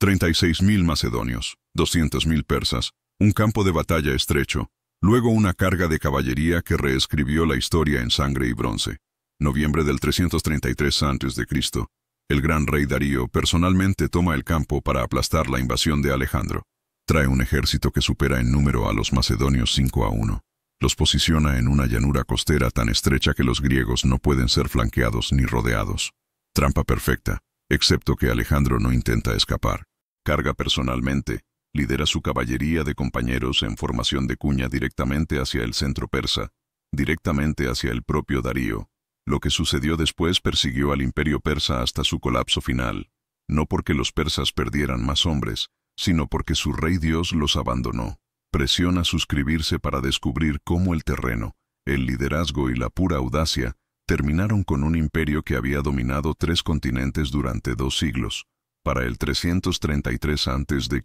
36.000 macedonios, 200.000 persas, un campo de batalla estrecho, luego una carga de caballería que reescribió la historia en sangre y bronce. Noviembre del 333 a.C., el gran rey Darío personalmente toma el campo para aplastar la invasión de Alejandro. Trae un ejército que supera en número a los macedonios 5-1. Los posiciona en una llanura costera tan estrecha que los griegos no pueden ser flanqueados ni rodeados. Trampa perfecta, excepto que Alejandro no intenta escapar. Carga personalmente, lidera su caballería de compañeros en formación de cuña directamente hacia el centro persa, directamente hacia el propio Darío. Lo que sucedió después persiguió al imperio persa hasta su colapso final, no porque los persas perdieran más hombres, sino porque su rey Dios los abandonó. Presiona suscribirse para descubrir cómo el terreno, el liderazgo y la pura audacia terminaron con un imperio que había dominado 3 continentes durante 2 siglos. Para el 333 a.C.,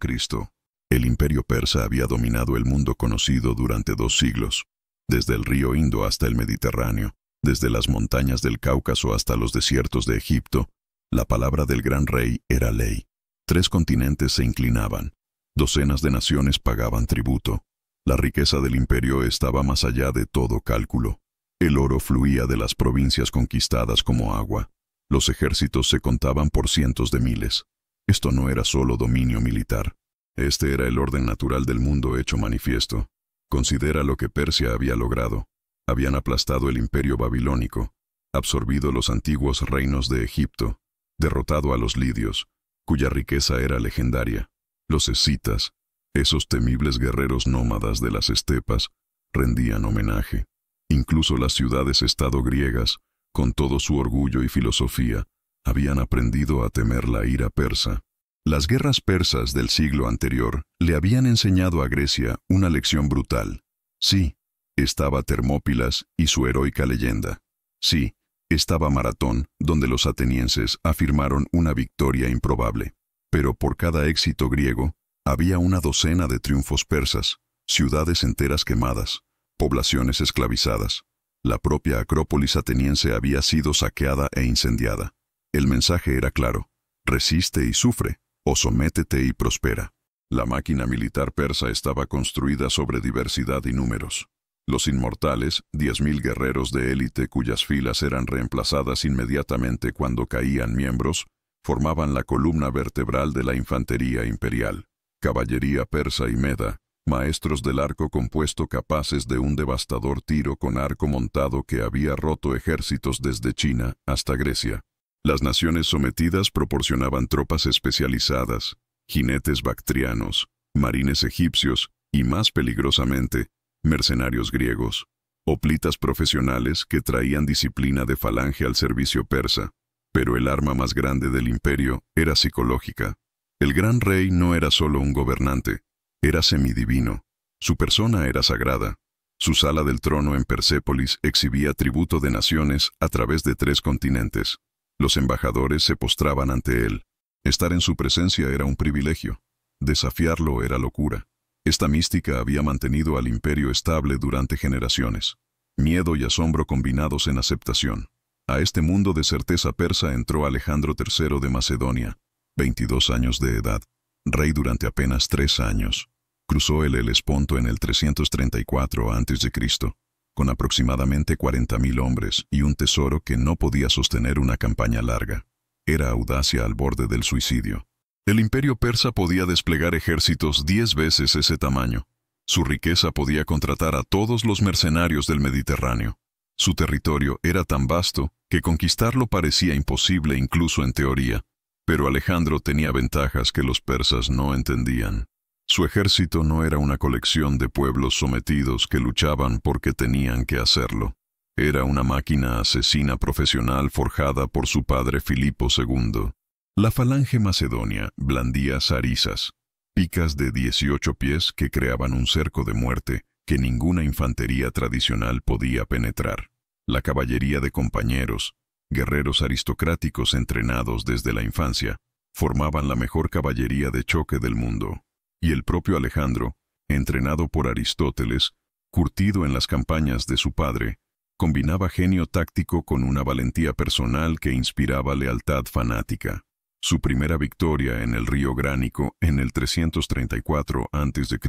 el imperio persa había dominado el mundo conocido durante 2 siglos, desde el río Indo hasta el Mediterráneo, desde las montañas del Cáucaso hasta los desiertos de Egipto. La palabra del gran rey era ley. 3 continentes se inclinaban. Docenas de naciones pagaban tributo. La riqueza del imperio estaba más allá de todo cálculo. El oro fluía de las provincias conquistadas como agua. Los ejércitos se contaban por cientos de miles. Esto no era solo dominio militar. Este era el orden natural del mundo hecho manifiesto. Considera lo que Persia había logrado. Habían aplastado el imperio babilónico, absorbido los antiguos reinos de Egipto, derrotado a los lidios, cuya riqueza era legendaria. Los escitas, esos temibles guerreros nómadas de las estepas, rendían homenaje. Incluso las ciudades-estado griegas, con todo su orgullo y filosofía, habían aprendido a temer la ira persa. Las guerras persas del siglo anterior le habían enseñado a Grecia una lección brutal. Sí, estaba Termópilas y su heroica leyenda. Sí, estaba Maratón, donde los atenienses afirmaron una victoria improbable. Pero por cada éxito griego, había una docena de triunfos persas, ciudades enteras quemadas, poblaciones esclavizadas. La propia Acrópolis ateniense había sido saqueada e incendiada. El mensaje era claro: resiste y sufre, o sométete y prospera. La máquina militar persa estaba construida sobre diversidad y números. Los inmortales, 10.000 guerreros de élite cuyas filas eran reemplazadas inmediatamente cuando caían miembros, formaban la columna vertebral de la infantería imperial. Caballería persa y meda, maestros del arco compuesto capaces de un devastador tiro con arco montado que había roto ejércitos desde China hasta Grecia. Las naciones sometidas proporcionaban tropas especializadas, jinetes bactrianos, marines egipcios y, más peligrosamente, mercenarios griegos, hoplitas profesionales que traían disciplina de falange al servicio persa. Pero el arma más grande del imperio era psicológica. El gran rey no era solo un gobernante, era semidivino. Su persona era sagrada. Su sala del trono en Persépolis exhibía tributo de naciones a través de 3 continentes. Los embajadores se postraban ante él. Estar en su presencia era un privilegio. Desafiarlo era locura. Esta mística había mantenido al imperio estable durante generaciones. Miedo y asombro combinados en aceptación. A este mundo de certeza persa entró Alejandro III de Macedonia, 22 años de edad, rey durante apenas 3 años. Cruzó el Helesponto en el 334 a.C., con aproximadamente 40.000 hombres y un tesoro que no podía sostener una campaña larga. Era audacia al borde del suicidio. El imperio persa podía desplegar ejércitos 10 veces ese tamaño. Su riqueza podía contratar a todos los mercenarios del Mediterráneo. Su territorio era tan vasto que conquistarlo parecía imposible incluso en teoría. Pero Alejandro tenía ventajas que los persas no entendían. Su ejército no era una colección de pueblos sometidos que luchaban porque tenían que hacerlo. Era una máquina asesina profesional forjada por su padre Filipo II. La falange macedonia blandía zarizas, picas de 18 pies que creaban un cerco de muerte que ninguna infantería tradicional podía penetrar. La caballería de compañeros, guerreros aristocráticos entrenados desde la infancia, formaban la mejor caballería de choque del mundo. Y el propio Alejandro, entrenado por Aristóteles, curtido en las campañas de su padre, combinaba genio táctico con una valentía personal que inspiraba lealtad fanática. Su primera victoria en el río Gránico en el 334 a.C.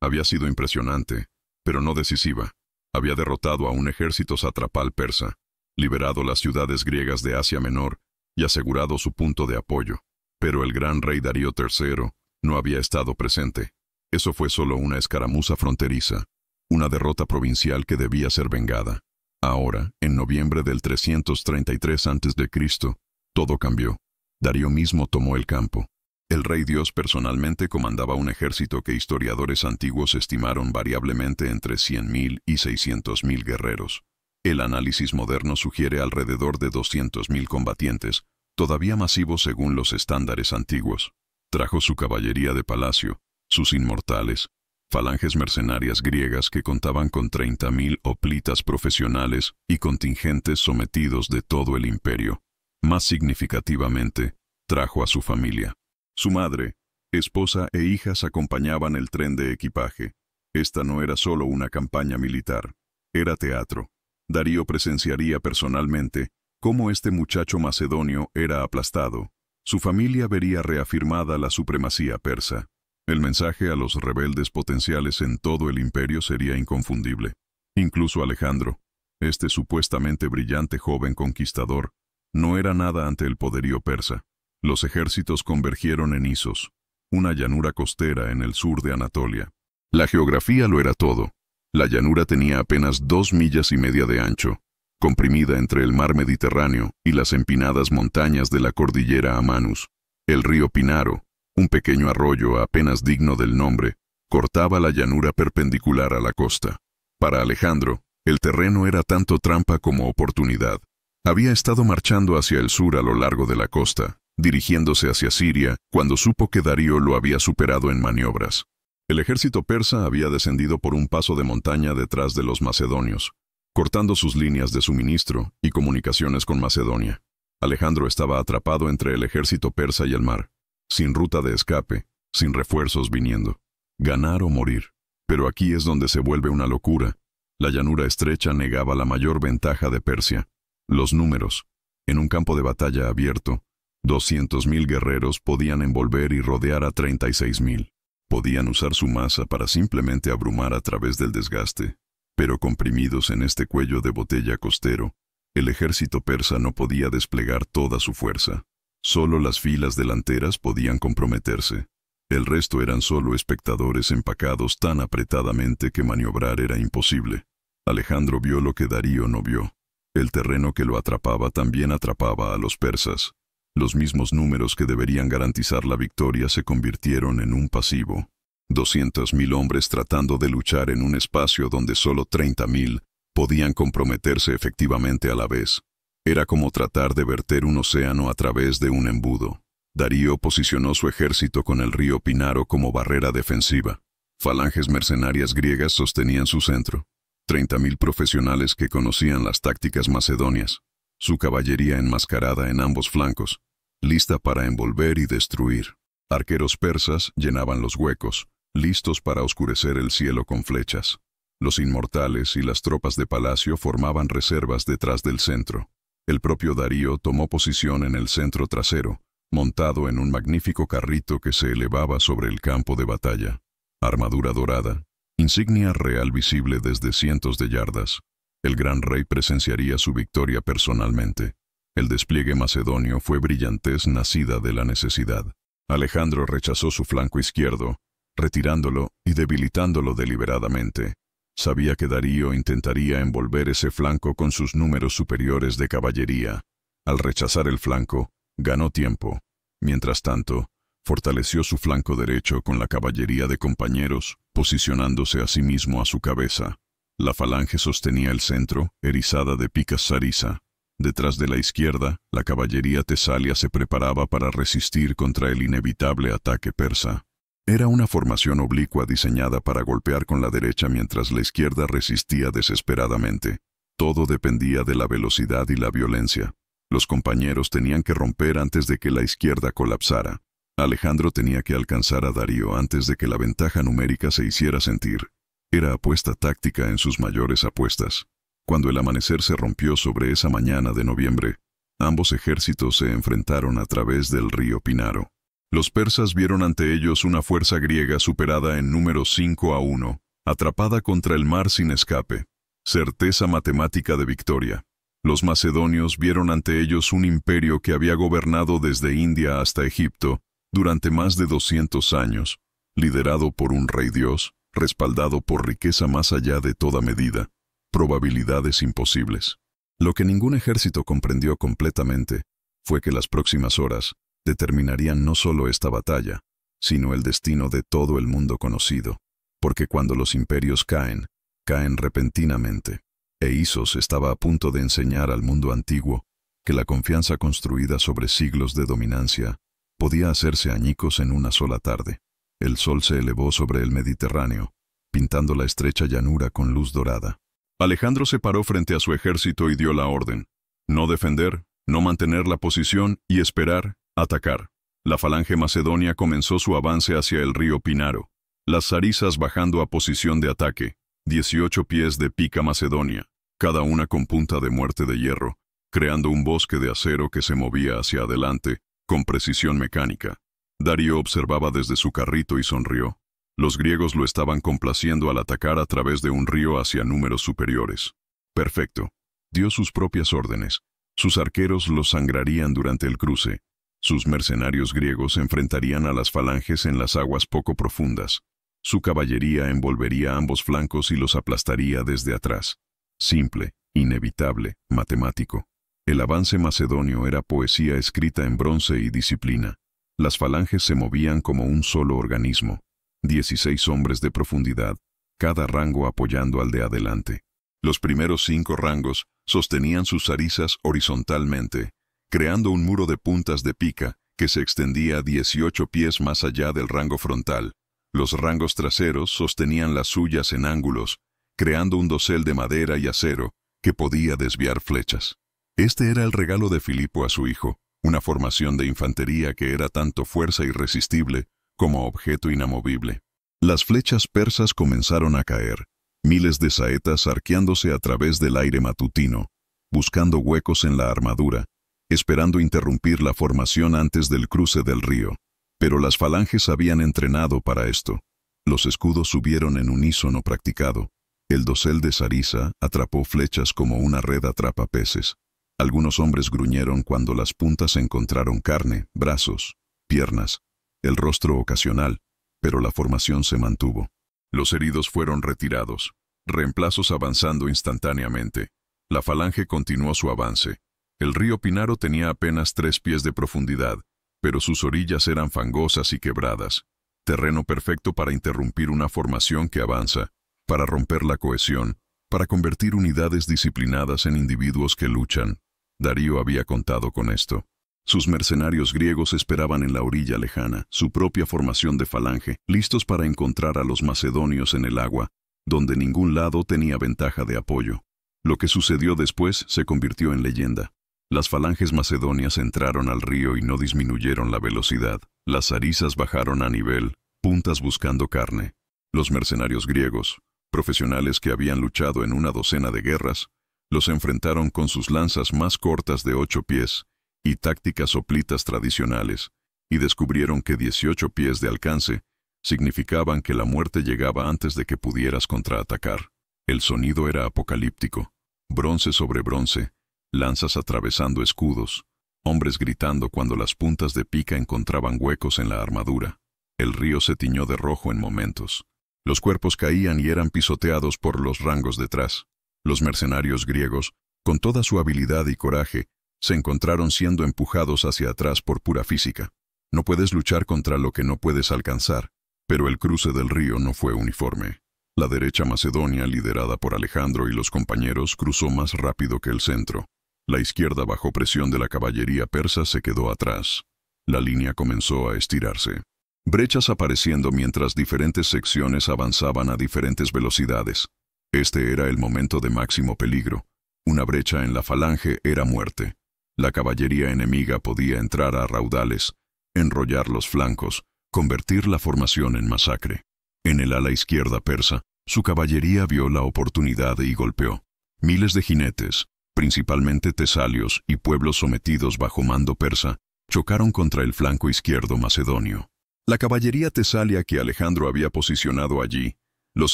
había sido impresionante, pero no decisiva. Había derrotado a un ejército satrapal persa, liberado las ciudades griegas de Asia Menor y asegurado su punto de apoyo. Pero el gran rey Darío III no había estado presente. Eso fue solo una escaramuza fronteriza, una derrota provincial que debía ser vengada. Ahora, en noviembre del 333 a.C., todo cambió. Darío mismo tomó el campo. El rey Dios personalmente comandaba un ejército que historiadores antiguos estimaron variablemente entre 100.000 y 600.000 guerreros. El análisis moderno sugiere alrededor de 200.000 combatientes, todavía masivos según los estándares antiguos. Trajo su caballería de palacio, sus inmortales, falanges mercenarias griegas que contaban con 30.000 hoplitas profesionales y contingentes sometidos de todo el imperio. Más significativamente, trajo a su familia. Su madre, esposa e hijas acompañaban el tren de equipaje. Esta no era solo una campaña militar, era teatro. Darío presenciaría personalmente cómo este muchacho macedonio era aplastado. Su familia vería reafirmada la supremacía persa. El mensaje a los rebeldes potenciales en todo el imperio sería inconfundible. Incluso Alejandro, este supuestamente brillante joven conquistador, no era nada ante el poderío persa. Los ejércitos convergieron en Isos, una llanura costera en el sur de Anatolia. La geografía lo era todo. La llanura tenía apenas 2,5 millas de ancho, comprimida entre el mar Mediterráneo y las empinadas montañas de la cordillera Amanus. El río Pinaro, un pequeño arroyo apenas digno del nombre, cortaba la llanura perpendicular a la costa. Para Alejandro, el terreno era tanto trampa como oportunidad. Había estado marchando hacia el sur a lo largo de la costa, dirigiéndose hacia Siria, cuando supo que Darío lo había superado en maniobras. El ejército persa había descendido por un paso de montaña detrás de los macedonios, cortando sus líneas de suministro y comunicaciones con Macedonia. Alejandro estaba atrapado entre el ejército persa y el mar, sin ruta de escape, sin refuerzos viniendo. Ganar o morir. Pero aquí es donde se vuelve una locura. La llanura estrecha negaba la mayor ventaja de Persia: los números. En un campo de batalla abierto, 200.000 guerreros podían envolver y rodear a 36.000. Podían usar su masa para simplemente abrumar a través del desgaste, pero comprimidos en este cuello de botella costero, el ejército persa no podía desplegar toda su fuerza. Solo las filas delanteras podían comprometerse. El resto eran solo espectadores empacados tan apretadamente que maniobrar era imposible. Alejandro vio lo que Darío no vio. El terreno que lo atrapaba también atrapaba a los persas. Los mismos números que deberían garantizar la victoria se convirtieron en un pasivo. 200.000 hombres tratando de luchar en un espacio donde solo 30.000 podían comprometerse efectivamente a la vez. Era como tratar de verter un océano a través de un embudo. Darío posicionó su ejército con el río Pinaro como barrera defensiva. Falanges mercenarias griegas sostenían su centro. 30.000 profesionales que conocían las tácticas macedonias. Su caballería enmascarada en ambos flancos, lista para envolver y destruir. Arqueros persas llenaban los huecos, listos para oscurecer el cielo con flechas. Los inmortales y las tropas de palacio formaban reservas detrás del centro. El propio Darío tomó posición en el centro trasero, montado en un magnífico carrito que se elevaba sobre el campo de batalla. Armadura dorada, insignia real visible desde cientos de yardas. El gran rey presenciaría su victoria personalmente. El despliegue macedonio fue brillantez nacida de la necesidad. Alejandro rechazó su flanco izquierdo, retirándolo y debilitándolo deliberadamente. Sabía que Darío intentaría envolver ese flanco con sus números superiores de caballería. Al rechazar el flanco, ganó tiempo. Mientras tanto, fortaleció su flanco derecho con la caballería de compañeros, posicionándose a sí mismo a su cabeza. La falange sostenía el centro, erizada de picas Sarisa. Detrás de la izquierda, la caballería tesalia se preparaba para resistir contra el inevitable ataque persa. Era una formación oblicua diseñada para golpear con la derecha mientras la izquierda resistía desesperadamente. Todo dependía de la velocidad y la violencia. Los compañeros tenían que romper antes de que la izquierda colapsara. Alejandro tenía que alcanzar a Darío antes de que la ventaja numérica se hiciera sentir. Era apuesta táctica en sus mayores apuestas. Cuando el amanecer se rompió sobre esa mañana de noviembre, Ambos ejércitos se enfrentaron a través del río Pinaro. Los persas vieron ante ellos una fuerza griega superada en números 5-1, atrapada contra el mar sin escape. Certeza matemática de victoria. Los macedonios vieron ante ellos un imperio que había gobernado desde India hasta Egipto durante más de 200 años, liderado por un rey dios, respaldado por riqueza más allá de toda medida, probabilidades imposibles. Lo que ningún ejército comprendió completamente fue que las próximas horas determinarían no solo esta batalla, sino el destino de todo el mundo conocido, porque cuando los imperios caen repentinamente. E Isos estaba a punto de enseñar al mundo antiguo que la confianza construida sobre siglos de dominancia podía hacerse añicos en una sola tarde. El sol se elevó sobre el Mediterráneo, pintando la estrecha llanura con luz dorada. Alejandro se paró frente a su ejército y dio la orden: no defender, no mantener la posición y esperar, atacar. La falange macedonia comenzó su avance hacia el río Pinaro, las zarisas bajando a posición de ataque, 18 pies de pica macedonia, cada una con punta de muerte de hierro, creando un bosque de acero que se movía hacia adelante, con precisión mecánica. Darío observaba desde su carrito y sonrió. Los griegos lo estaban complaciendo al atacar a través de un río hacia números superiores. Perfecto. Dio sus propias órdenes. Sus arqueros los sangrarían durante el cruce. Sus mercenarios griegos enfrentarían a las falanges en las aguas poco profundas. Su caballería envolvería ambos flancos y los aplastaría desde atrás. Simple, inevitable, matemático. El avance macedonio era poesía escrita en bronce y disciplina. Las falanges se movían como un solo organismo. 16 hombres de profundidad, cada rango apoyando al de adelante. Los primeros 5 rangos sostenían sus zarisas horizontalmente, creando un muro de puntas de pica que se extendía 18 pies más allá del rango frontal. Los rangos traseros sostenían las suyas en ángulos, creando un dosel de madera y acero que podía desviar flechas. Este era el regalo de Filipo a su hijo, una formación de infantería que era tanto fuerza irresistible como objeto inamovible. Las flechas persas comenzaron a caer, miles de saetas arqueándose a través del aire matutino, buscando huecos en la armadura, esperando interrumpir la formación antes del cruce del río. Pero las falanges habían entrenado para esto. Los escudos subieron en unísono practicado. El dosel de Sarisa atrapó flechas como una red atrapa peces. Algunos hombres gruñeron cuando las puntas encontraron carne, brazos, piernas, el rostro ocasional, pero la formación se mantuvo. Los heridos fueron retirados, reemplazos avanzando instantáneamente. La falange continuó su avance. El río Pinaro tenía apenas 3 pies de profundidad, pero sus orillas eran fangosas y quebradas. Terreno perfecto para interrumpir una formación que avanza, para romper la cohesión, para convertir unidades disciplinadas en individuos que luchan. Darío había contado con esto. Sus mercenarios griegos esperaban en la orilla lejana, su propia formación de falange, listos para encontrar a los macedonios en el agua, donde ningún lado tenía ventaja de apoyo. Lo que sucedió después se convirtió en leyenda. Las falanges macedonias entraron al río y no disminuyeron la velocidad. Las zarisas bajaron a nivel, puntas buscando carne. Los mercenarios griegos, profesionales que habían luchado en una docena de guerras, los enfrentaron con sus lanzas más cortas de 8 pies y tácticas hoplitas tradicionales, y descubrieron que 18 pies de alcance significaban que la muerte llegaba antes de que pudieras contraatacar. El sonido era apocalíptico. Bronce sobre bronce, lanzas atravesando escudos, hombres gritando cuando las puntas de pica encontraban huecos en la armadura. El río se tiñó de rojo en momentos. Los cuerpos caían y eran pisoteados por los rangos detrás. Los mercenarios griegos, con toda su habilidad y coraje, se encontraron siendo empujados hacia atrás por pura física. No puedes luchar contra lo que no puedes alcanzar, pero el cruce del río no fue uniforme. La derecha macedonia, liderada por Alejandro y los compañeros, cruzó más rápido que el centro. La izquierda, bajo presión de la caballería persa, se quedó atrás. La línea comenzó a estirarse. Brechas apareciendo mientras diferentes secciones avanzaban a diferentes velocidades. Este era el momento de máximo peligro. Una brecha en la falange era muerte. La caballería enemiga podía entrar a raudales, enrollar los flancos, convertir la formación en masacre. En el ala izquierda persa, su caballería vio la oportunidad y golpeó. Miles de jinetes, principalmente tesalios y pueblos sometidos bajo mando persa, chocaron contra el flanco izquierdo macedonio. La caballería tesalia que Alejandro había posicionado allí los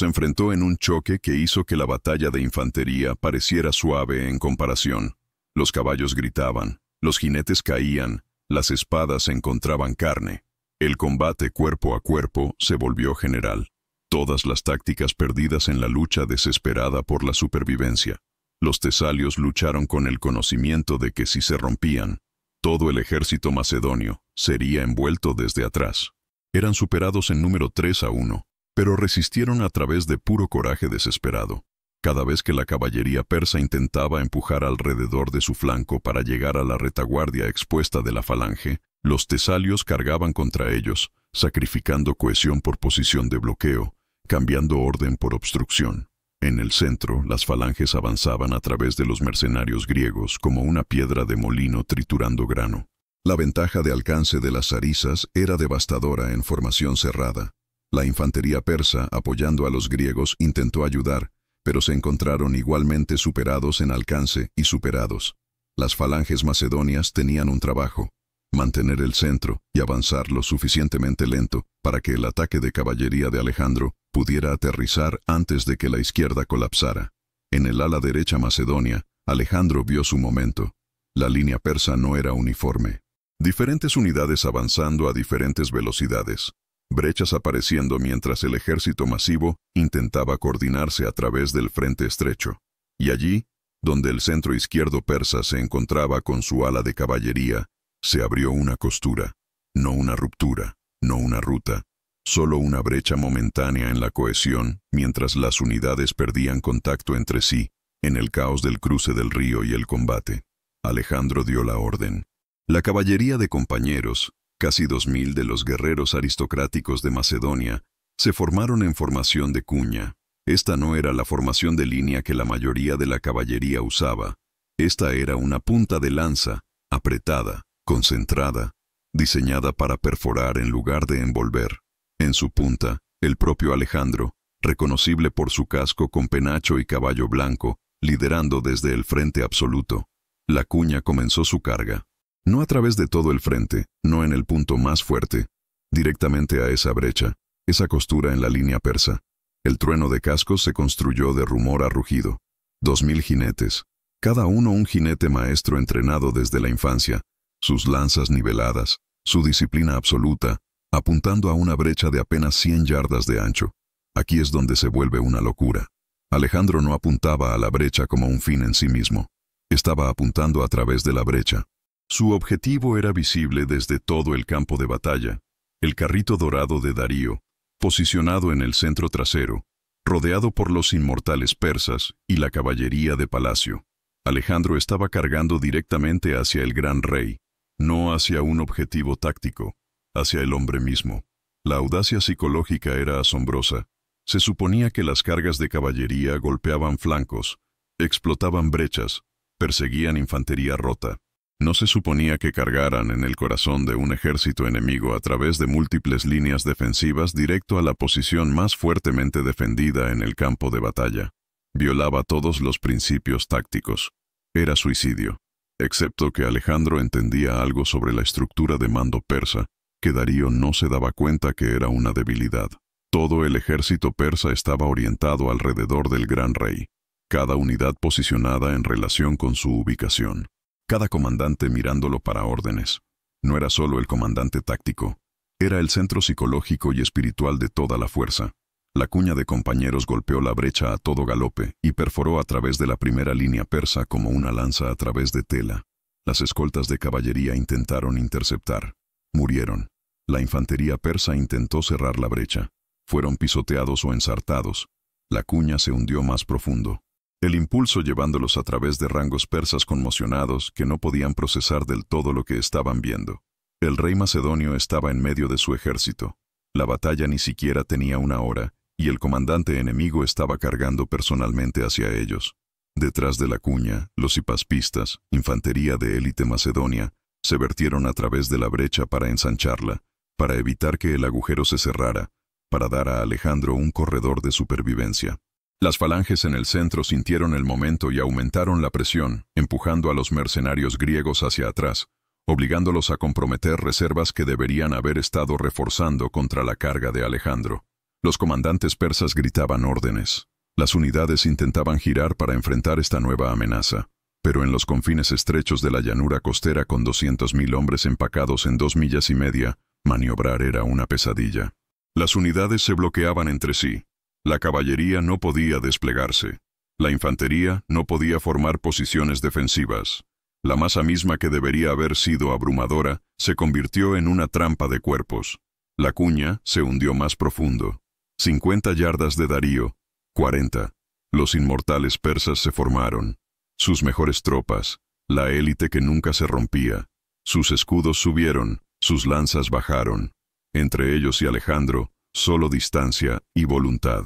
enfrentó en un choque que hizo que la batalla de infantería pareciera suave en comparación. Los caballos gritaban, los jinetes caían, las espadas encontraban carne. El combate cuerpo a cuerpo se volvió general. Todas las tácticas perdidas en la lucha desesperada por la supervivencia. Los tesalios lucharon con el conocimiento de que si se rompían, todo el ejército macedonio sería envuelto desde atrás. Eran superados en número 3-1, pero resistieron a través de puro coraje desesperado. Cada vez que la caballería persa intentaba empujar alrededor de su flanco para llegar a la retaguardia expuesta de la falange, los tesalios cargaban contra ellos, sacrificando cohesión por posición de bloqueo, cambiando orden por obstrucción. En el centro, las falanges avanzaban a través de los mercenarios griegos como una piedra de molino triturando grano. La ventaja de alcance de las zarisas era devastadora en formación cerrada. La infantería persa, apoyando a los griegos, intentó ayudar, pero se encontraron igualmente superados en alcance y superados. Las falanges macedonias tenían un trabajo: mantener el centro y avanzar lo suficientemente lento para que el ataque de caballería de Alejandro pudiera aterrizar antes de que la izquierda colapsara. En el ala derecha macedonia, Alejandro vio su momento. La línea persa no era uniforme. Diferentes unidades avanzando a diferentes velocidades. Brechas apareciendo mientras el ejército masivo intentaba coordinarse a través del frente estrecho. Y allí, donde el centro izquierdo persa se encontraba con su ala de caballería, se abrió una costura, no una ruptura, no una ruta, solo una brecha momentánea en la cohesión, mientras las unidades perdían contacto entre sí, en el caos del cruce del río y el combate. Alejandro dio la orden. La caballería de compañeros, casi 2000 de los guerreros aristocráticos de Macedonia, se formaron en formación de cuña. Esta no era la formación de línea que la mayoría de la caballería usaba. Esta era una punta de lanza, apretada, concentrada, diseñada para perforar en lugar de envolver. En su punta, el propio Alejandro, reconocible por su casco con penacho y caballo blanco, liderando desde el frente absoluto. La cuña comenzó su carga. No a través de todo el frente, no en el punto más fuerte, directamente a esa brecha, esa costura en la línea persa. El trueno de cascos se construyó de rumor a rugido. 2000 jinetes, cada uno un jinete maestro entrenado desde la infancia, sus lanzas niveladas, su disciplina absoluta, apuntando a una brecha de apenas 100 yardas de ancho. Aquí es donde se vuelve una locura. Alejandro no apuntaba a la brecha como un fin en sí mismo. Estaba apuntando a través de la brecha. Su objetivo era visible desde todo el campo de batalla. El carrito dorado de Darío, posicionado en el centro trasero, rodeado por los inmortales persas y la caballería de palacio. Alejandro estaba cargando directamente hacia el gran rey, no hacia un objetivo táctico, hacia el hombre mismo. La audacia psicológica era asombrosa. Se suponía que las cargas de caballería golpeaban flancos, explotaban brechas, perseguían infantería rota. No se suponía que cargaran en el corazón de un ejército enemigo a través de múltiples líneas defensivas directo a la posición más fuertemente defendida en el campo de batalla. Violaba todos los principios tácticos. Era suicidio. Excepto que Alejandro entendía algo sobre la estructura de mando persa, que Darío no se daba cuenta que era una debilidad. Todo el ejército persa estaba orientado alrededor del gran rey. Cada unidad posicionada en relación con su ubicación. Cada comandante mirándolo para órdenes. No era solo el comandante táctico, era el centro psicológico y espiritual de toda la fuerza. La cuña de compañeros golpeó la brecha a todo galope y perforó a través de la primera línea persa como una lanza a través de tela. Las escoltas de caballería intentaron interceptar. Murieron. La infantería persa intentó cerrar la brecha. Fueron pisoteados o ensartados. La cuña se hundió más profundo. El impulso llevándolos a través de rangos persas conmocionados que no podían procesar del todo lo que estaban viendo. El rey macedonio estaba en medio de su ejército. La batalla ni siquiera tenía una hora, y el comandante enemigo estaba cargando personalmente hacia ellos. Detrás de la cuña, los hipaspistas, infantería de élite macedonia, se vertieron a través de la brecha para ensancharla, para evitar que el agujero se cerrara, para dar a Alejandro un corredor de supervivencia. Las falanges en el centro sintieron el momento y aumentaron la presión, empujando a los mercenarios griegos hacia atrás, obligándolos a comprometer reservas que deberían haber estado reforzando contra la carga de Alejandro. Los comandantes persas gritaban órdenes. Las unidades intentaban girar para enfrentar esta nueva amenaza, pero en los confines estrechos de la llanura costera con 200.000 hombres empacados en 2 millas y media, maniobrar era una pesadilla. Las unidades se bloqueaban entre sí. La caballería no podía desplegarse. La infantería no podía formar posiciones defensivas. La masa misma que debería haber sido abrumadora se convirtió en una trampa de cuerpos. La cuña se hundió más profundo. 50 yardas de Darío, 40. Los inmortales persas se formaron. Sus mejores tropas, la élite que nunca se rompía. Sus escudos subieron, sus lanzas bajaron. Entre ellos y Alejandro, solo distancia y voluntad.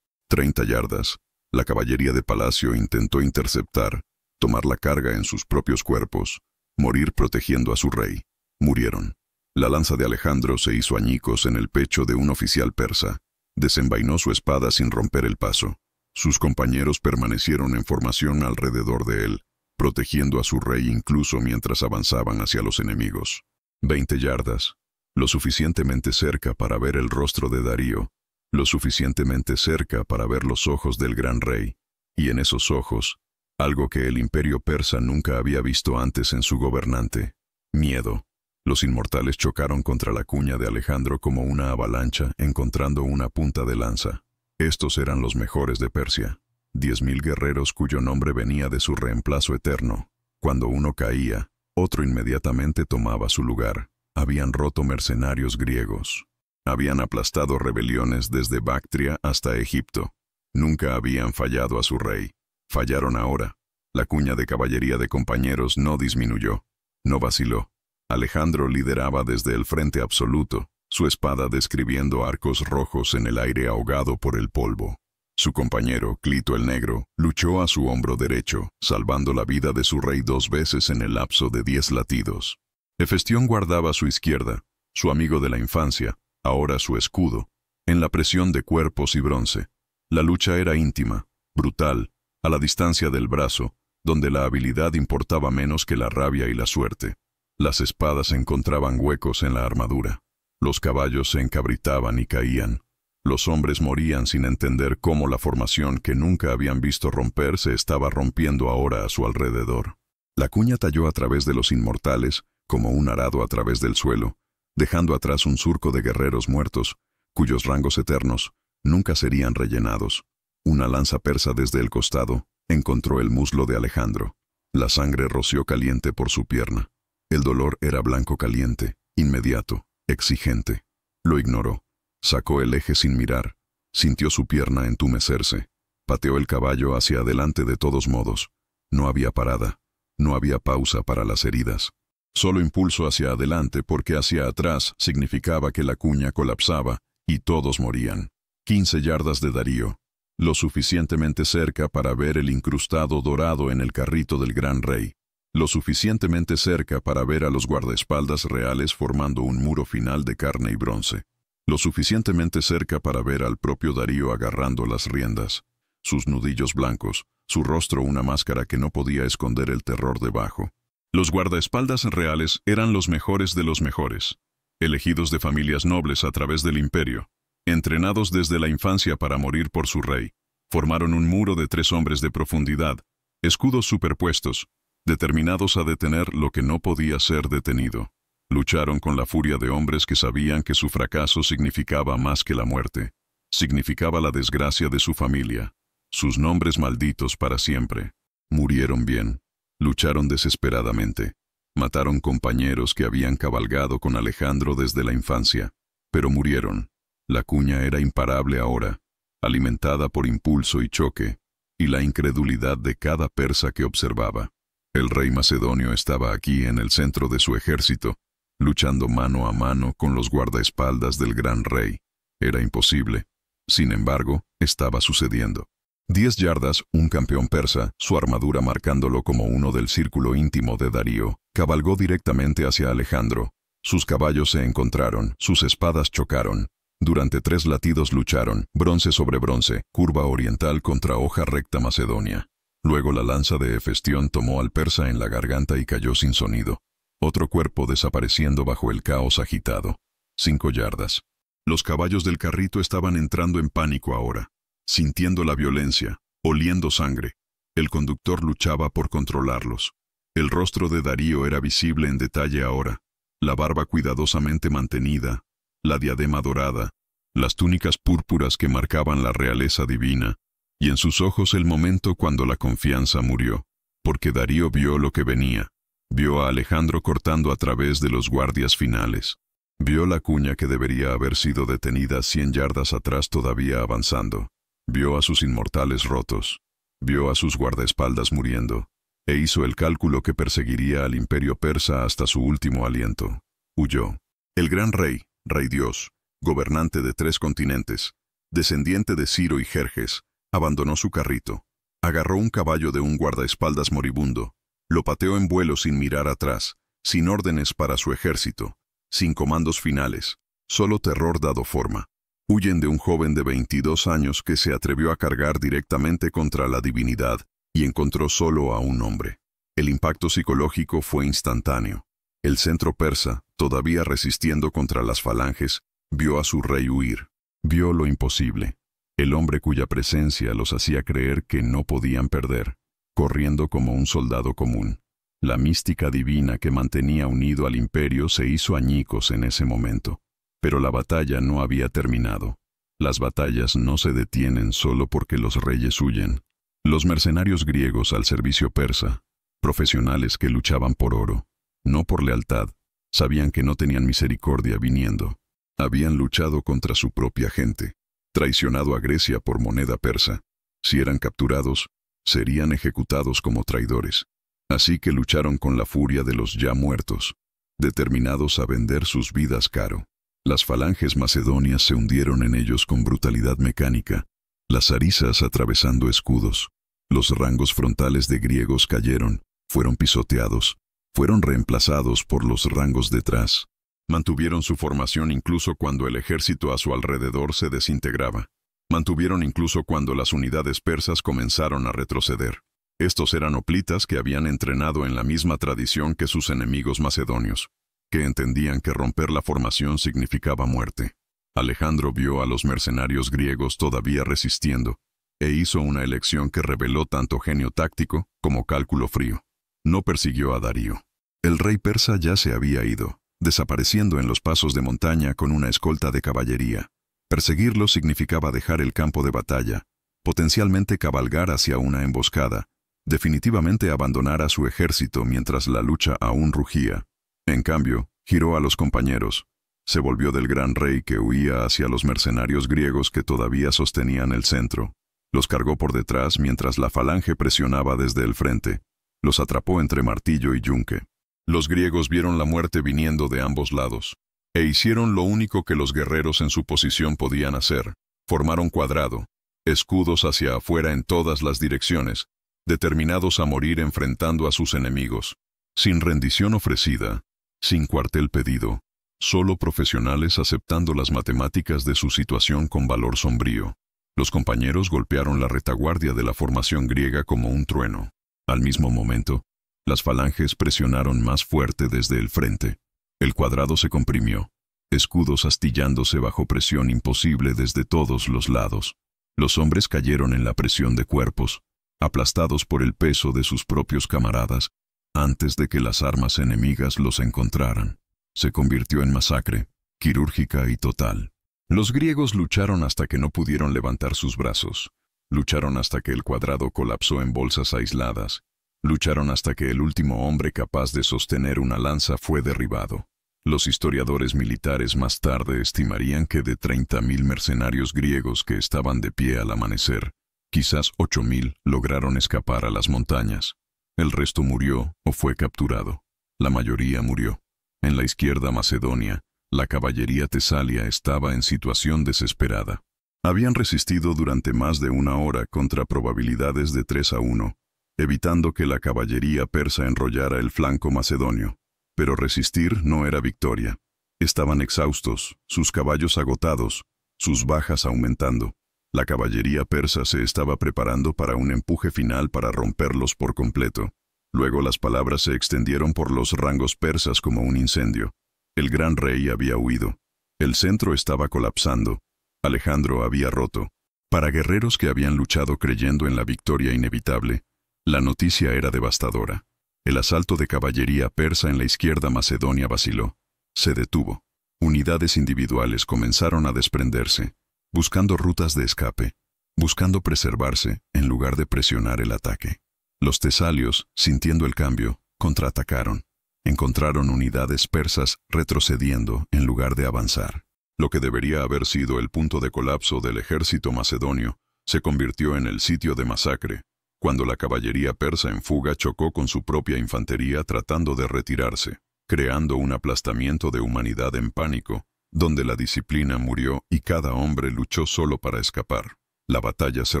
30 yardas. La caballería de palacio intentó interceptar, tomar la carga en sus propios cuerpos, morir protegiendo a su rey. Murieron. La lanza de Alejandro se hizo añicos en el pecho de un oficial persa. Desenvainó su espada sin romper el paso. Sus compañeros permanecieron en formación alrededor de él, protegiendo a su rey incluso mientras avanzaban hacia los enemigos. 20 yardas. Lo suficientemente cerca para ver el rostro de Darío, lo suficientemente cerca para ver los ojos del gran rey, y en esos ojos, algo que el imperio persa nunca había visto antes en su gobernante: miedo. Los inmortales chocaron contra la cuña de Alejandro como una avalancha, encontrando una punta de lanza. Estos eran los mejores de Persia, 10.000 guerreros cuyo nombre venía de su reemplazo eterno. Cuando uno caía, otro inmediatamente tomaba su lugar. Habían roto mercenarios griegos. Habían aplastado rebeliones desde Bactria hasta Egipto. Nunca habían fallado a su rey. Fallaron ahora. La cuña de caballería de compañeros no disminuyó. No vaciló. Alejandro lideraba desde el frente absoluto, su espada describiendo arcos rojos en el aire ahogado por el polvo. Su compañero, Clito el Negro, luchó a su hombro derecho, salvando la vida de su rey 2 veces en el lapso de 10 latidos. Hefestión guardaba a su izquierda, su amigo de la infancia, ahora su escudo, en la presión de cuerpos y bronce. La lucha era íntima, brutal, a la distancia del brazo, donde la habilidad importaba menos que la rabia y la suerte. Las espadas encontraban huecos en la armadura. Los caballos se encabritaban y caían. Los hombres morían sin entender cómo la formación que nunca habían visto romper se estaba rompiendo ahora a su alrededor. La cuña talló a través de los inmortales, como un arado a través del suelo, dejando atrás un surco de guerreros muertos, cuyos rangos eternos nunca serían rellenados. Una lanza persa desde el costado encontró el muslo de Alejandro. La sangre roció caliente por su pierna. El dolor era blanco caliente, inmediato, exigente. Lo ignoró. Sacó el eje sin mirar. Sintió su pierna entumecerse. Pateó el caballo hacia adelante de todos modos. No había parada. No había pausa para las heridas. Solo impulso hacia adelante porque hacia atrás significaba que la cuña colapsaba y todos morían. 15 yardas de Darío. Lo suficientemente cerca para ver el incrustado dorado en el carrito del gran rey. Lo suficientemente cerca para ver a los guardaespaldas reales formando un muro final de carne y bronce. Lo suficientemente cerca para ver al propio Darío agarrando las riendas. Sus nudillos blancos, su rostro una máscara que no podía esconder el terror debajo. Los guardaespaldas reales eran los mejores de los mejores, elegidos de familias nobles a través del imperio, entrenados desde la infancia para morir por su rey. Formaron un muro de 3 hombres de profundidad, escudos superpuestos, determinados a detener lo que no podía ser detenido. Lucharon con la furia de hombres que sabían que su fracaso significaba más que la muerte. Significaba la desgracia de su familia, sus nombres malditos para siempre. Murieron bien. Lucharon desesperadamente. Mataron compañeros que habían cabalgado con Alejandro desde la infancia. Pero murieron. La cuña era imparable ahora, alimentada por impulso y choque, y la incredulidad de cada persa que observaba. El rey macedonio estaba aquí en el centro de su ejército, luchando mano a mano con los guardaespaldas del gran rey. Era imposible. Sin embargo, estaba sucediendo. 10 yardas, un campeón persa, su armadura marcándolo como uno del círculo íntimo de Darío, cabalgó directamente hacia Alejandro. Sus caballos se encontraron, sus espadas chocaron. Durante 3 latidos lucharon, bronce sobre bronce, curva oriental contra hoja recta macedonia. Luego la lanza de Hefestión tomó al persa en la garganta y cayó sin sonido. Otro cuerpo desapareciendo bajo el caos agitado. 5 yardas. Los caballos del carrito estaban entrando en pánico ahora, sintiendo la violencia, oliendo sangre. El conductor luchaba por controlarlos. El rostro de Darío era visible en detalle ahora, la barba cuidadosamente mantenida, la diadema dorada, las túnicas púrpuras que marcaban la realeza divina, y en sus ojos el momento cuando la confianza murió, porque Darío vio lo que venía, vio a Alejandro cortando a través de los guardias finales, vio la cuña que debería haber sido detenida 100 yardas atrás todavía avanzando, vio a sus inmortales rotos, vio a sus guardaespaldas muriendo, e hizo el cálculo que perseguiría al imperio persa hasta su último aliento. Huyó. El gran rey, rey Dios, gobernante de 3 continentes, descendiente de Ciro y Jerjes, abandonó su carrito, agarró un caballo de un guardaespaldas moribundo, lo pateó en vuelo sin mirar atrás, sin órdenes para su ejército, sin comandos finales, solo terror dado forma. Huyen de un joven de 22 años que se atrevió a cargar directamente contra la divinidad y encontró solo a un hombre. El impacto psicológico fue instantáneo. El centro persa, todavía resistiendo contra las falanges, vio a su rey huir. Vio lo imposible. El hombre cuya presencia los hacía creer que no podían perder, corriendo como un soldado común. La mística divina que mantenía unido al imperio se hizo añicos en ese momento. Pero la batalla no había terminado. Las batallas no se detienen solo porque los reyes huyen. Los mercenarios griegos al servicio persa, profesionales que luchaban por oro, no por lealtad, sabían que no tenían misericordia viniendo. Habían luchado contra su propia gente, traicionado a Grecia por moneda persa. Si eran capturados, serían ejecutados como traidores. Así que lucharon con la furia de los ya muertos, determinados a vender sus vidas caro. Las falanges macedonias se hundieron en ellos con brutalidad mecánica, las zarisas atravesando escudos. Los rangos frontales de griegos cayeron, fueron pisoteados, fueron reemplazados por los rangos detrás. Mantuvieron su formación incluso cuando el ejército a su alrededor se desintegraba. Mantuvieron incluso cuando las unidades persas comenzaron a retroceder. Estos eran hoplitas que habían entrenado en la misma tradición que sus enemigos macedonios, que entendían que romper la formación significaba muerte. Alejandro vio a los mercenarios griegos todavía resistiendo, e hizo una elección que reveló tanto genio táctico como cálculo frío. No persiguió a Darío. El rey persa ya se había ido, desapareciendo en los pasos de montaña con una escolta de caballería. Perseguirlo significaba dejar el campo de batalla, potencialmente cabalgar hacia una emboscada, definitivamente abandonar a su ejército mientras la lucha aún rugía. En cambio, giró a los compañeros. Se volvió del gran rey que huía hacia los mercenarios griegos que todavía sostenían el centro. Los cargó por detrás mientras la falange presionaba desde el frente. Los atrapó entre martillo y yunque. Los griegos vieron la muerte viniendo de ambos lados, e hicieron lo único que los guerreros en su posición podían hacer. Formaron cuadrado, escudos hacia afuera en todas las direcciones, determinados a morir enfrentando a sus enemigos. Sin rendición ofrecida, sin cuartel pedido, solo profesionales aceptando las matemáticas de su situación con valor sombrío. Los compañeros golpearon la retaguardia de la formación griega como un trueno. Al mismo momento, las falanges presionaron más fuerte desde el frente. El cuadrado se comprimió, escudos astillándose bajo presión imposible desde todos los lados. Los hombres cayeron en la presión de cuerpos, aplastados por el peso de sus propios camaradas, antes de que las armas enemigas los encontraran. Se convirtió en masacre, quirúrgica y total. Los griegos lucharon hasta que no pudieron levantar sus brazos. Lucharon hasta que el cuadrado colapsó en bolsas aisladas. Lucharon hasta que el último hombre capaz de sostener una lanza fue derribado. Los historiadores militares más tarde estimarían que de 30.000 mercenarios griegos que estaban de pie al amanecer, quizás 8.000 lograron escapar a las montañas. El resto murió o fue capturado. La mayoría murió. En la izquierda Macedonia, la caballería tesalia estaba en situación desesperada. Habían resistido durante más de una hora contra probabilidades de 3-1, evitando que la caballería persa enrollara el flanco macedonio. Pero resistir no era victoria. Estaban exhaustos, sus caballos agotados, sus bajas aumentando. La caballería persa se estaba preparando para un empuje final para romperlos por completo. Luego las palabras se extendieron por los rangos persas como un incendio. El gran rey había huido. El centro estaba colapsando. Alejandro había roto. Para guerreros que habían luchado creyendo en la victoria inevitable, la noticia era devastadora. El asalto de caballería persa en la izquierda Macedonia vaciló. Se detuvo. Unidades individuales comenzaron a desprenderse, buscando rutas de escape, buscando preservarse en lugar de presionar el ataque. Los tesalios, sintiendo el cambio, contraatacaron. Encontraron unidades persas retrocediendo en lugar de avanzar. Lo que debería haber sido el punto de colapso del ejército macedonio se convirtió en el sitio de masacre, cuando la caballería persa en fuga chocó con su propia infantería tratando de retirarse, creando un aplastamiento de humanidad en pánico, donde la disciplina murió y cada hombre luchó solo para escapar. La batalla se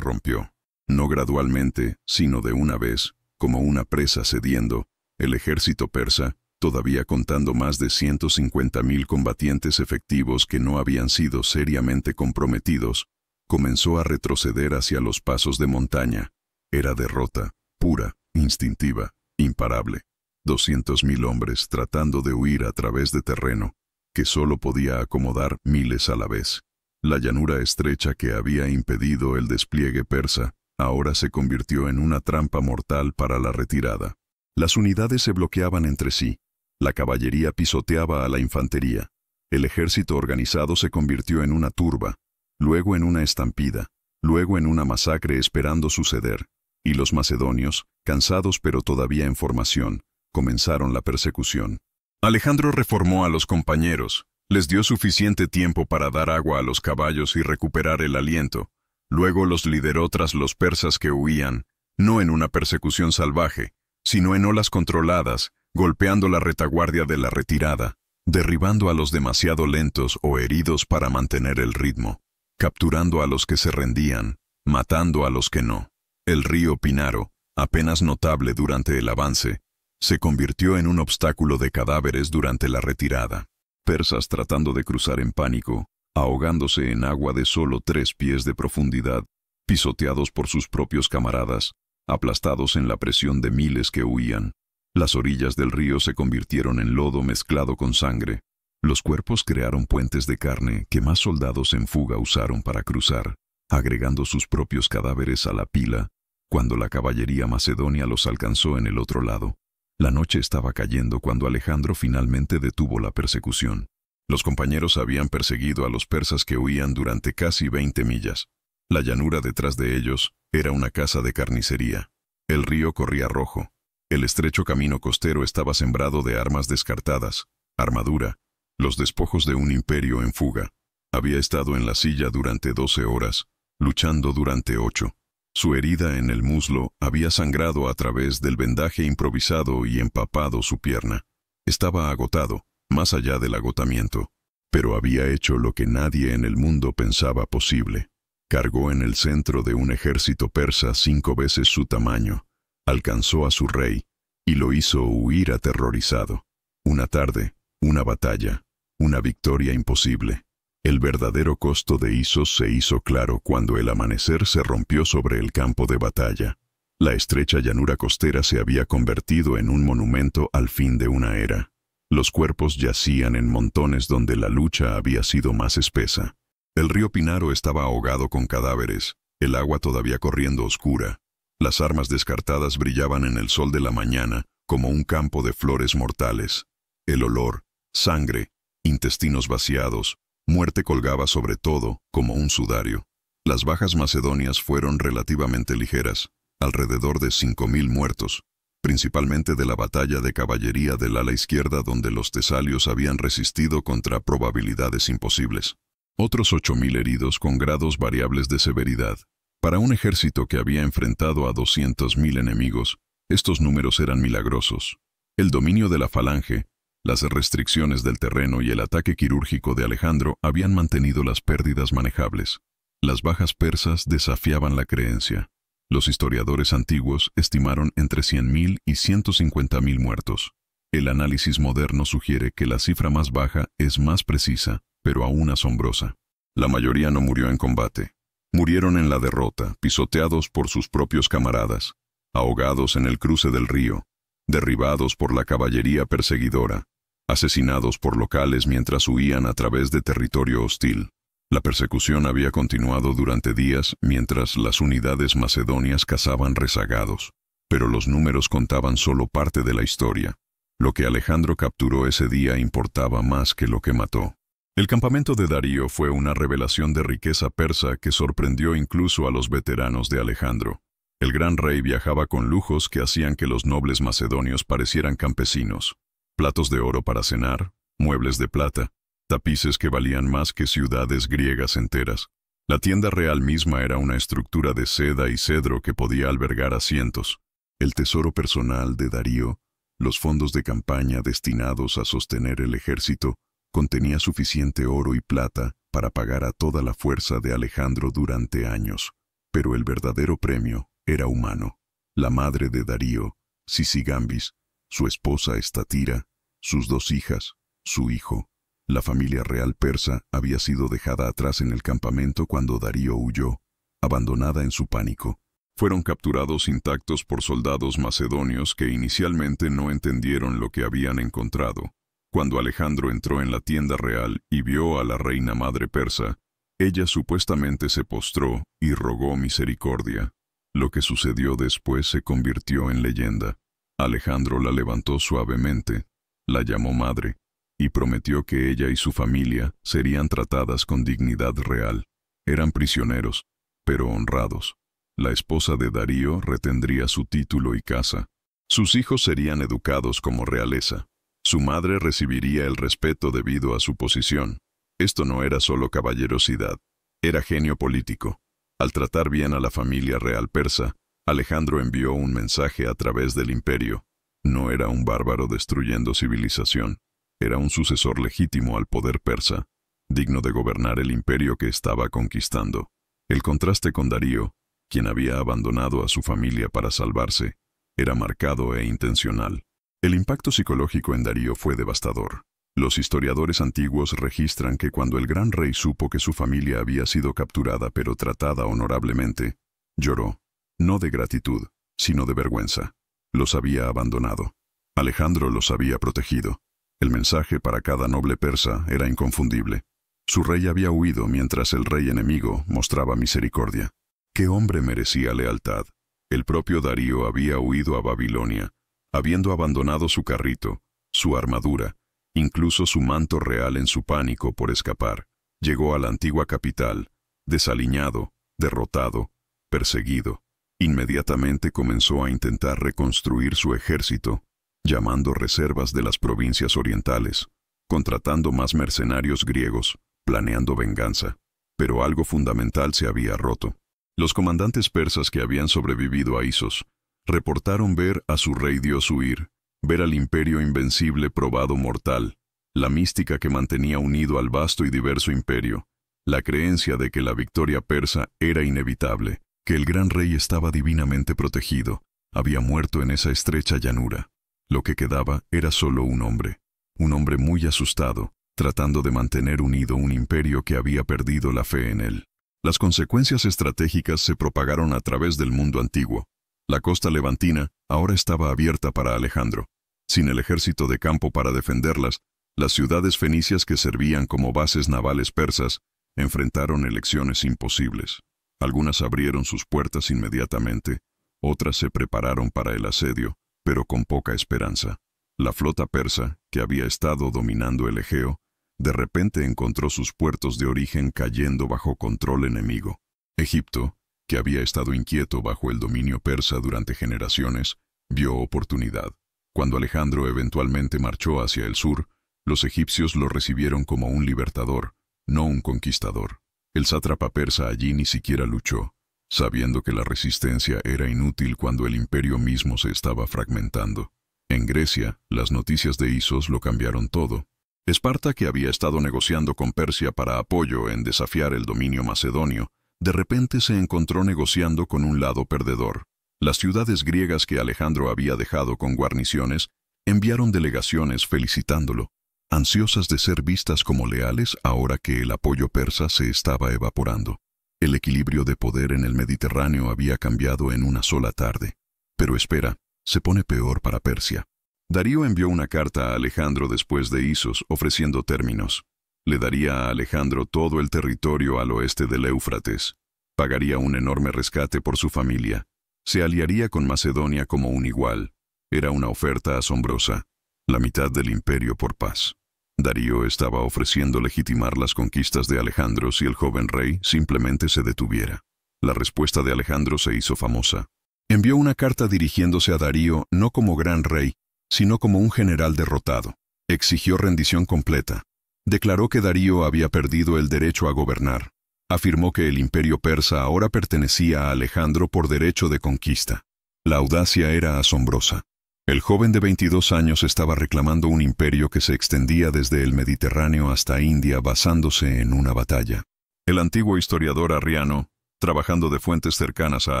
rompió. No gradualmente, sino de una vez, como una presa cediendo, el ejército persa, todavía contando más de 150.000 combatientes efectivos que no habían sido seriamente comprometidos, comenzó a retroceder hacia los pasos de montaña. Era derrota, pura, instintiva, imparable. 200.000 hombres tratando de huir a través de terreno, que solo podía acomodar miles a la vez. La llanura estrecha que había impedido el despliegue persa, ahora se convirtió en una trampa mortal para la retirada. Las unidades se bloqueaban entre sí. La caballería pisoteaba a la infantería. El ejército organizado se convirtió en una turba, luego en una estampida, luego en una masacre esperando suceder. Y los macedonios, cansados pero todavía en formación, comenzaron la persecución. Alejandro reformó a los compañeros, les dio suficiente tiempo para dar agua a los caballos y recuperar el aliento. Luego los lideró tras los persas que huían, no en una persecución salvaje, sino en olas controladas, golpeando la retaguardia de la retirada, derribando a los demasiado lentos o heridos para mantener el ritmo, capturando a los que se rendían, matando a los que no. El río Pinaro, apenas notable durante el avance, se convirtió en un obstáculo de cadáveres durante la retirada. Persas tratando de cruzar en pánico, ahogándose en agua de solo 3 pies de profundidad, pisoteados por sus propios camaradas, aplastados en la presión de miles que huían. Las orillas del río se convirtieron en lodo mezclado con sangre. Los cuerpos crearon puentes de carne que más soldados en fuga usaron para cruzar, agregando sus propios cadáveres a la pila, cuando la caballería macedonia los alcanzó en el otro lado. La noche estaba cayendo cuando Alejandro finalmente detuvo la persecución. Los compañeros habían perseguido a los persas que huían durante casi 20 millas. La llanura detrás de ellos era una casa de carnicería. El río corría rojo. El estrecho camino costero estaba sembrado de armas descartadas, armadura, los despojos de un imperio en fuga. Había estado en la silla durante 12 horas, luchando durante 8. Su herida en el muslo había sangrado a través del vendaje improvisado y empapado su pierna. Estaba agotado, más allá del agotamiento, pero había hecho lo que nadie en el mundo pensaba posible. Cargó en el centro de un ejército persa 5 veces su tamaño, alcanzó a su rey, y lo hizo huir aterrorizado. Una tarde, una batalla, una victoria imposible. El verdadero costo de Isos se hizo claro cuando el amanecer se rompió sobre el campo de batalla. La estrecha llanura costera se había convertido en un monumento al fin de una era. Los cuerpos yacían en montones donde la lucha había sido más espesa. El río Pinaro estaba ahogado con cadáveres, el agua todavía corriendo oscura. Las armas descartadas brillaban en el sol de la mañana como un campo de flores mortales. El olor, sangre, intestinos vaciados, muerte colgaba sobre todo como un sudario. Las bajas macedonias fueron relativamente ligeras, alrededor de 5.000 muertos, principalmente de la batalla de caballería del ala izquierda donde los tesalios habían resistido contra probabilidades imposibles. Otros 8.000 heridos con grados variables de severidad. Para un ejército que había enfrentado a 200.000 enemigos, estos números eran milagrosos. El dominio de la falange, las restricciones del terreno y el ataque quirúrgico de Alejandro habían mantenido las pérdidas manejables. Las bajas persas desafiaban la creencia. Los historiadores antiguos estimaron entre 100.000 y 150.000 muertos. El análisis moderno sugiere que la cifra más baja es más precisa, pero aún asombrosa. La mayoría no murió en combate. Murieron en la derrota, pisoteados por sus propios camaradas, ahogados en el cruce del río, derribados por la caballería perseguidora, asesinados por locales mientras huían a través de territorio hostil. La persecución había continuado durante días mientras las unidades macedonias cazaban rezagados, pero los números contaban solo parte de la historia. Lo que Alejandro capturó ese día importaba más que lo que mató. El campamento de Darío fue una revelación de riqueza persa que sorprendió incluso a los veteranos de Alejandro. El gran rey viajaba con lujos que hacían que los nobles macedonios parecieran campesinos. Platos de oro para cenar, muebles de plata, tapices que valían más que ciudades griegas enteras. La tienda real misma era una estructura de seda y cedro que podía albergar asientos. El tesoro personal de Darío, los fondos de campaña destinados a sostener el ejército, contenía suficiente oro y plata para pagar a toda la fuerza de Alejandro durante años. Pero el verdadero premio era humano. La madre de Darío, Sisigambis, su esposa Estatira, sus 2 hijas, su hijo. La familia real persa había sido dejada atrás en el campamento cuando Darío huyó, abandonada en su pánico. Fueron capturados intactos por soldados macedonios que inicialmente no entendieron lo que habían encontrado. Cuando Alejandro entró en la tienda real y vio a la reina madre persa, ella supuestamente se postró y rogó misericordia. Lo que sucedió después se convirtió en leyenda. Alejandro la levantó suavemente, la llamó madre, y prometió que ella y su familia serían tratadas con dignidad real. Eran prisioneros, pero honrados. La esposa de Darío retendría su título y casa. Sus hijos serían educados como realeza. Su madre recibiría el respeto debido a su posición. Esto no era solo caballerosidad, era genio político. Al tratar bien a la familia real persa, Alejandro envió un mensaje a través del imperio. No era un bárbaro destruyendo civilización, era un sucesor legítimo al poder persa, digno de gobernar el imperio que estaba conquistando. El contraste con Darío, quien había abandonado a su familia para salvarse, era marcado e intencional. El impacto psicológico en Darío fue devastador. Los historiadores antiguos registran que cuando el gran rey supo que su familia había sido capturada pero tratada honorablemente, lloró, no de gratitud, sino de vergüenza. Los había abandonado. Alejandro los había protegido. El mensaje para cada noble persa era inconfundible. Su rey había huido mientras el rey enemigo mostraba misericordia. ¿Qué hombre merecía lealtad? El propio Darío había huido a Babilonia, habiendo abandonado su carrito, su armadura, incluso su manto real en su pánico por escapar. Llegó a la antigua capital, desaliñado, derrotado, perseguido. Inmediatamente comenzó a intentar reconstruir su ejército, llamando reservas de las provincias orientales, contratando más mercenarios griegos, planeando venganza. Pero algo fundamental se había roto. Los comandantes persas que habían sobrevivido a Isos reportaron ver a su rey Dios huir, ver al imperio invencible probado mortal, la mística que mantenía unido al vasto y diverso imperio, la creencia de que la victoria persa era inevitable, que el gran rey estaba divinamente protegido, había muerto en esa estrecha llanura. Lo que quedaba era solo un hombre muy asustado, tratando de mantener unido un imperio que había perdido la fe en él. Las consecuencias estratégicas se propagaron a través del mundo antiguo. La costa levantina ahora estaba abierta para Alejandro. Sin el ejército de campo para defenderlas, las ciudades fenicias que servían como bases navales persas enfrentaron elecciones imposibles. Algunas abrieron sus puertas inmediatamente, otras se prepararon para el asedio, pero con poca esperanza. La flota persa, que había estado dominando el Egeo, de repente encontró sus puertos de origen cayendo bajo control enemigo. Egipto, que había estado inquieto bajo el dominio persa durante generaciones, vio oportunidad. Cuando Alejandro eventualmente marchó hacia el sur, los egipcios lo recibieron como un libertador, no un conquistador. El sátrapa persa allí ni siquiera luchó, sabiendo que la resistencia era inútil cuando el imperio mismo se estaba fragmentando. En Grecia, las noticias de Isos lo cambiaron todo. Esparta, que había estado negociando con Persia para apoyo en desafiar el dominio macedonio, de repente se encontró negociando con un lado perdedor. Las ciudades griegas que Alejandro había dejado con guarniciones enviaron delegaciones felicitándolo. ansiosas de ser vistas como leales ahora que el apoyo persa se estaba evaporando. El equilibrio de poder en el Mediterráneo había cambiado en una sola tarde. Pero espera, se pone peor para Persia. Darío envió una carta a Alejandro después de Isos ofreciendo términos. Le daría a Alejandro todo el territorio al oeste del Éufrates. Pagaría un enorme rescate por su familia. Se aliaría con Macedonia como un igual. Era una oferta asombrosa. La mitad del imperio por paz. Darío estaba ofreciendo legitimar las conquistas de Alejandro si el joven rey simplemente se detuviera. La respuesta de Alejandro se hizo famosa. Envió una carta dirigiéndose a Darío no como gran rey, sino como un general derrotado. Exigió rendición completa. Declaró que Darío había perdido el derecho a gobernar. Afirmó que el imperio persa ahora pertenecía a Alejandro por derecho de conquista. La audacia era asombrosa. El joven de 22 años estaba reclamando un imperio que se extendía desde el Mediterráneo hasta India basándose en una batalla. El antiguo historiador Arriano, trabajando de fuentes cercanas a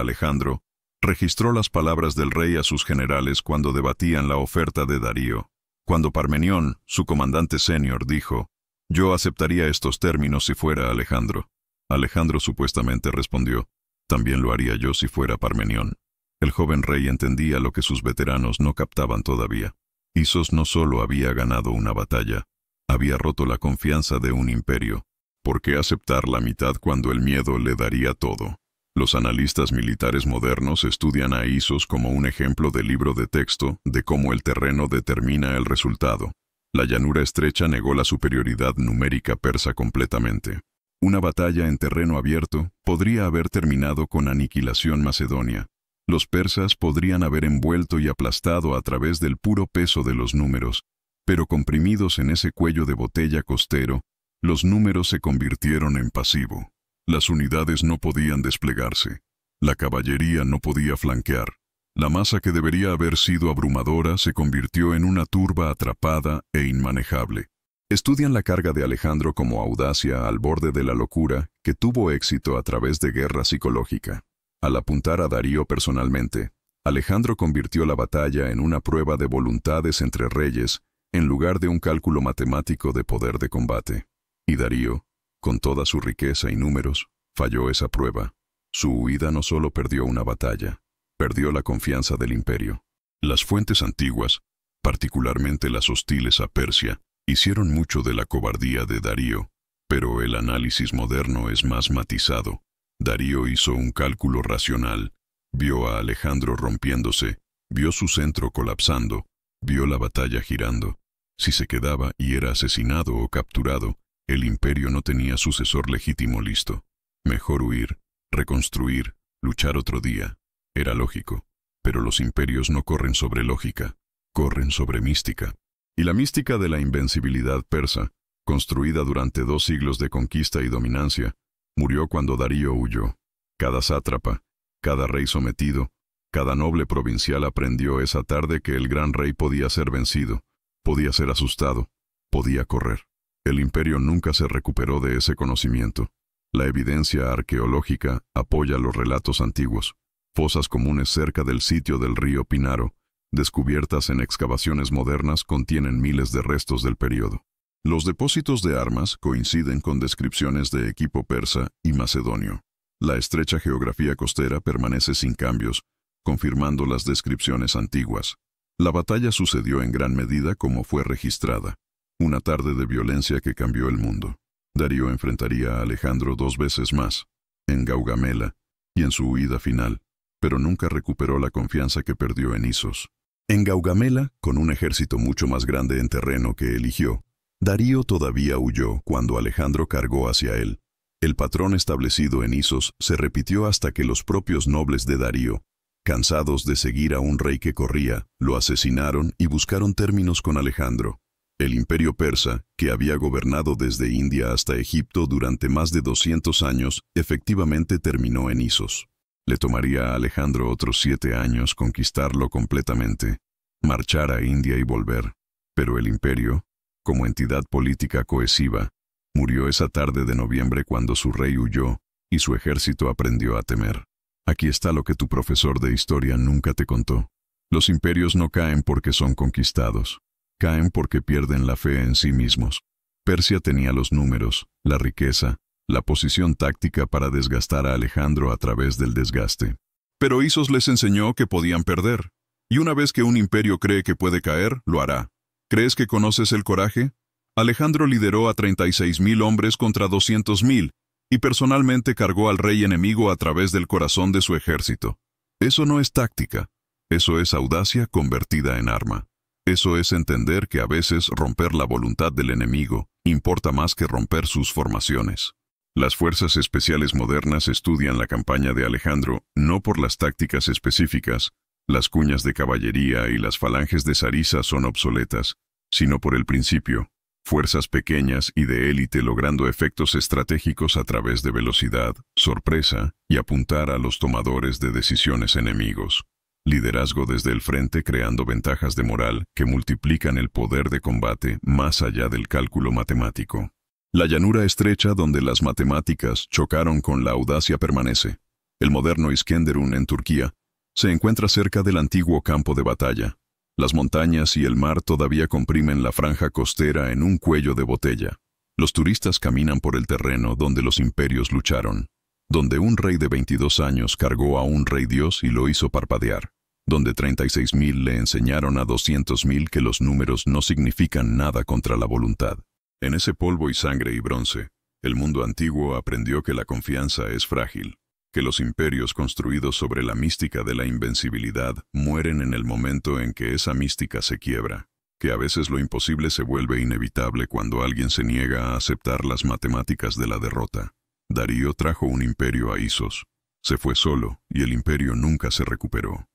Alejandro, registró las palabras del rey a sus generales cuando debatían la oferta de Darío. Cuando Parmenión, su comandante senior, dijo: «Yo aceptaría estos términos si fuera Alejandro». Alejandro supuestamente respondió: «También lo haría yo si fuera Parmenión». El joven rey entendía lo que sus veteranos no captaban todavía. Isos no solo había ganado una batalla, había roto la confianza de un imperio. ¿Por qué aceptar la mitad cuando el miedo le daría todo? Los analistas militares modernos estudian a Isos como un ejemplo de libro de texto de cómo el terreno determina el resultado. La llanura estrecha negó la superioridad numérica persa completamente. Una batalla en terreno abierto podría haber terminado con aniquilación macedonia. Los persas podrían haber envuelto y aplastado a través del puro peso de los números, pero comprimidos en ese cuello de botella costero, los números se convirtieron en pasivo. Las unidades no podían desplegarse. La caballería no podía flanquear. La masa que debería haber sido abrumadora se convirtió en una turba atrapada e inmanejable. Estudian la carga de Alejandro como audacia al borde de la locura que tuvo éxito a través de guerra psicológica. Al apuntar a Darío personalmente, Alejandro convirtió la batalla en una prueba de voluntades entre reyes en lugar de un cálculo matemático de poder de combate. Y Darío, con toda su riqueza y números, falló esa prueba. Su huida no solo perdió una batalla, perdió la confianza del imperio. Las fuentes antiguas, particularmente las hostiles a Persia, hicieron mucho de la cobardía de Darío, pero el análisis moderno es más matizado. Darío hizo un cálculo racional, vio a Alejandro rompiéndose, vio su centro colapsando, vio la batalla girando. Si se quedaba y era asesinado o capturado, el imperio no tenía sucesor legítimo listo. Mejor huir, reconstruir, luchar otro día. Era lógico. Pero los imperios no corren sobre lógica, corren sobre mística. Y la mística de la invencibilidad persa, construida durante 2 siglos de conquista y dominancia, murió cuando Darío huyó. Cada sátrapa, cada rey sometido, cada noble provincial aprendió esa tarde que el gran rey podía ser vencido, podía ser asustado, podía correr. El imperio nunca se recuperó de ese conocimiento. La evidencia arqueológica apoya los relatos antiguos. Fosas comunes cerca del sitio del río Pinaro, descubiertas en excavaciones modernas, contienen miles de restos del período. Los depósitos de armas coinciden con descripciones de equipo persa y macedonio. La estrecha geografía costera permanece sin cambios, confirmando las descripciones antiguas. La batalla sucedió en gran medida como fue registrada. Una tarde de violencia que cambió el mundo. Darío enfrentaría a Alejandro 2 veces más, en Gaugamela y en su huida final, pero nunca recuperó la confianza que perdió en Isos. En Gaugamela, con un ejército mucho más grande en terreno que eligió, Darío todavía huyó cuando Alejandro cargó hacia él. El patrón establecido en Isos se repitió hasta que los propios nobles de Darío, cansados de seguir a un rey que corría, lo asesinaron y buscaron términos con Alejandro. El imperio persa, que había gobernado desde India hasta Egipto durante más de 200 años, efectivamente terminó en Isos. Le tomaría a Alejandro otros 7 años conquistarlo completamente, marchar a India y volver. Pero el imperio, como entidad política cohesiva, murió esa tarde de noviembre cuando su rey huyó y su ejército aprendió a temer. Aquí está lo que tu profesor de historia nunca te contó. Los imperios no caen porque son conquistados. caen porque pierden la fe en sí mismos. Persia tenía los números, la riqueza, la posición táctica para desgastar a Alejandro a través del desgaste. Pero Isos les enseñó que podían perder. Y una vez que un imperio cree que puede caer, lo hará. ¿Crees que conoces el coraje? Alejandro lideró a 36.000 hombres contra 200.000 y personalmente cargó al rey enemigo a través del corazón de su ejército. Eso no es táctica. Eso es audacia convertida en arma. Eso es entender que a veces romper la voluntad del enemigo importa más que romper sus formaciones. Las fuerzas especiales modernas estudian la campaña de Alejandro no por las tácticas específicas, las cuñas de caballería y las falanges de Sarisa son obsoletas, sino por el principio. Fuerzas pequeñas y de élite logrando efectos estratégicos a través de velocidad, sorpresa y apuntar a los tomadores de decisiones enemigos. Liderazgo desde el frente creando ventajas de moral que multiplican el poder de combate más allá del cálculo matemático. La llanura estrecha donde las matemáticas chocaron con la audacia permanece. El moderno Iskenderun en Turquía se encuentra cerca del antiguo campo de batalla. Las montañas y el mar todavía comprimen la franja costera en un cuello de botella. Los turistas caminan por el terreno donde los imperios lucharon, donde un rey de 22 años cargó a un rey dios y lo hizo parpadear, donde 36.000 le enseñaron a 200.000 que los números no significan nada contra la voluntad. En ese polvo y sangre y bronce, el mundo antiguo aprendió que la confianza es frágil, que los imperios construidos sobre la mística de la invencibilidad mueren en el momento en que esa mística se quiebra, que a veces lo imposible se vuelve inevitable cuando alguien se niega a aceptar las matemáticas de la derrota. Darío trajo un imperio a Isos. Se fue solo y el imperio nunca se recuperó.